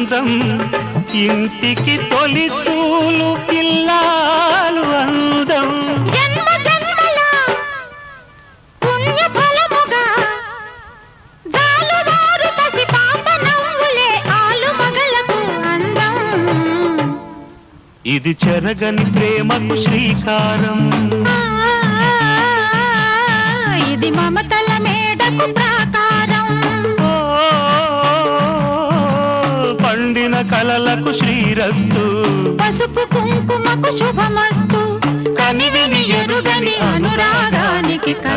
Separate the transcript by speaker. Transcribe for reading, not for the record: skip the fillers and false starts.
Speaker 1: అందం ఇంటికి తొలి చూలు పిల్లాలు అందం
Speaker 2: జన్మ జన్మల పుణ్య ఫలముగా జాలువారు పసి పాప నవ్వులే ఆలు మగలకు అందం
Speaker 1: ఇది చెరగని ప్రేమకు శ్రీకారం
Speaker 2: ఇది మమతల మేడకు ప్రాకారం
Speaker 1: పండిన కలలకు శ్రీరస్తు
Speaker 2: పసుపు కుంకుమకు శుభమస్తు కనివిని ఎరుగని అనురాగానికి